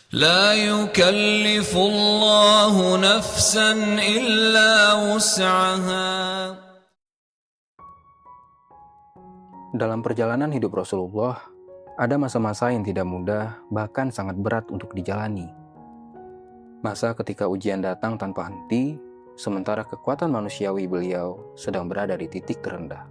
لا يكلف الله نفسا إلا وسعها. Dalam perjalanan hidup Rasulullah, ada masa-masa yang tidak mudah, bahkan sangat berat untuk dijalani. Masa ketika ujian datang tanpa henti, sementara kekuatan manusiawi beliau sedang berada di titik terendah.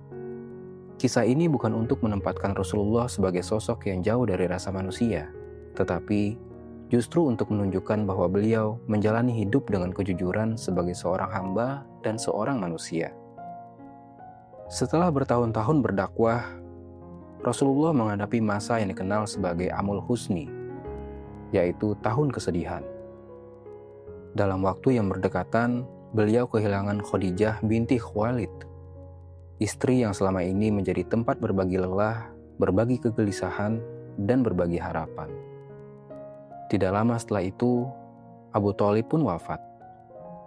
Kisah ini bukan untuk menempatkan Rasulullah sebagai sosok yang jauh dari rasa manusia, tetapi justru untuk menunjukkan bahwa beliau menjalani hidup dengan kejujuran sebagai seorang hamba dan seorang manusia. Setelah bertahun-tahun berdakwah, Rasulullah menghadapi masa yang dikenal sebagai Amul Husni, yaitu tahun kesedihan. Dalam waktu yang berdekatan, beliau kehilangan Khadijah binti Khuwailid, istri yang selama ini menjadi tempat berbagi lelah, berbagi kegelisahan, dan berbagi harapan. Tidak lama setelah itu, Abu Thalib pun wafat,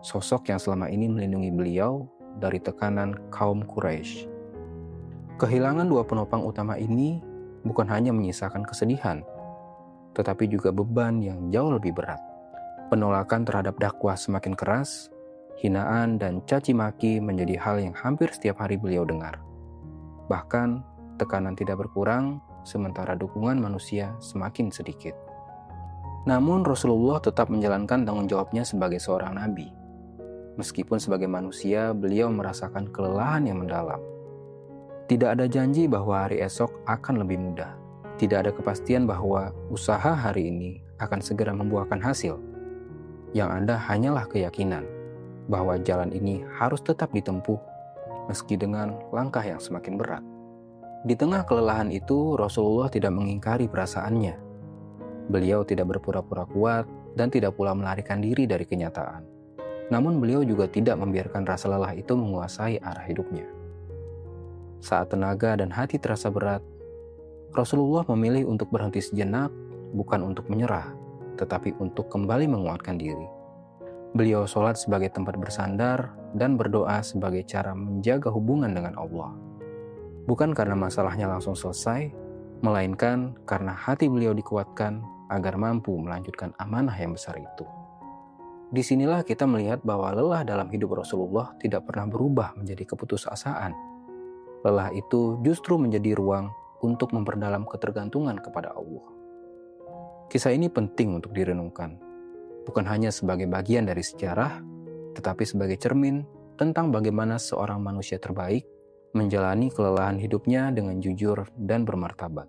sosok yang selama ini melindungi beliau dari tekanan kaum Quraisy. Kehilangan dua penopang utama ini bukan hanya menyisakan kesedihan, tetapi juga beban yang jauh lebih berat. Penolakan terhadap dakwah semakin keras, hinaan dan caci maki menjadi hal yang hampir setiap hari beliau dengar. Bahkan, tekanan tidak berkurang, sementara dukungan manusia semakin sedikit. Namun Rasulullah tetap menjalankan tanggung jawabnya sebagai seorang nabi. Meskipun sebagai manusia, beliau merasakan kelelahan yang mendalam. Tidak ada janji bahwa hari esok akan lebih mudah. Tidak ada kepastian bahwa usaha hari ini akan segera membuahkan hasil. Yang ada hanyalah keyakinan bahwa jalan ini harus tetap ditempuh meski dengan langkah yang semakin berat. Di tengah kelelahan itu, Rasulullah tidak mengingkari perasaannya. Beliau tidak berpura-pura kuat dan tidak pula melarikan diri dari kenyataan. Namun beliau juga tidak membiarkan rasa lelah itu menguasai arah hidupnya. Saat tenaga dan hati terasa berat, Rasulullah memilih untuk berhenti sejenak, bukan untuk menyerah, tetapi untuk kembali menguatkan diri. Beliau sholat sebagai tempat bersandar dan berdoa sebagai cara menjaga hubungan dengan Allah. Bukan karena masalahnya langsung selesai, melainkan karena hati beliau dikuatkan agar mampu melanjutkan amanah yang besar itu. Disinilah kita melihat bahwa lelah dalam hidup Rasulullah tidak pernah berubah menjadi keputusasaan. Lelah itu justru menjadi ruang untuk memperdalam ketergantungan kepada Allah. Kisah ini penting untuk direnungkan, bukan hanya sebagai bagian dari sejarah, tetapi sebagai cermin tentang bagaimana seorang manusia terbaik menjalani kelelahan hidupnya dengan jujur dan bermartabat.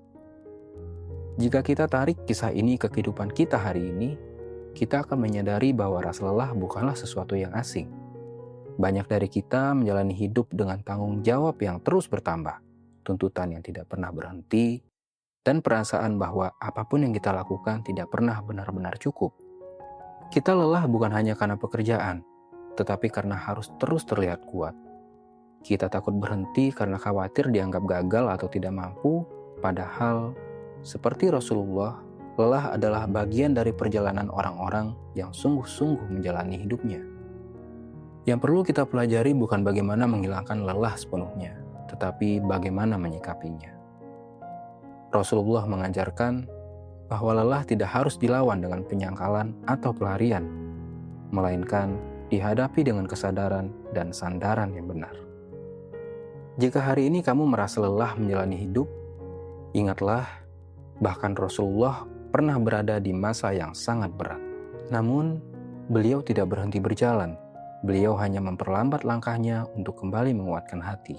Jika kita tarik kisah ini ke kehidupan kita hari ini, kita akan menyadari bahwa rasa lelah bukanlah sesuatu yang asing. Banyak dari kita menjalani hidup dengan tanggung jawab yang terus bertambah, tuntutan yang tidak pernah berhenti, dan perasaan bahwa apapun yang kita lakukan tidak pernah benar-benar cukup. Kita lelah bukan hanya karena pekerjaan, tetapi karena harus terus terlihat kuat. Kita takut berhenti karena khawatir dianggap gagal atau tidak mampu, padahal seperti Rasulullah, lelah adalah bagian dari perjalanan orang-orang yang sungguh-sungguh menjalani hidupnya. Yang perlu kita pelajari bukan bagaimana menghilangkan lelah sepenuhnya, tetapi bagaimana menyikapinya. Rasulullah mengajarkan bahwa lelah tidak harus dilawan dengan penyangkalan atau pelarian, melainkan dihadapi dengan kesadaran dan sandaran yang benar. Jika hari ini kamu merasa lelah menjalani hidup, ingatlah, bahkan Rasulullah pernah berada di masa yang sangat berat. Namun, beliau tidak berhenti berjalan. Beliau hanya memperlambat langkahnya untuk kembali menguatkan hati.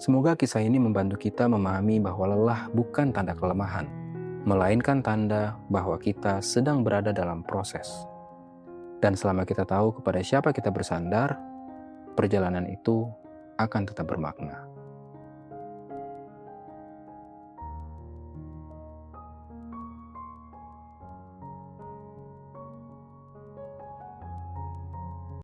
Semoga kisah ini membantu kita memahami bahwa lelah bukan tanda kelemahan, melainkan tanda bahwa kita sedang berada dalam proses. Dan selama kita tahu kepada siapa kita bersandar, perjalanan itu akan tetap bermakna.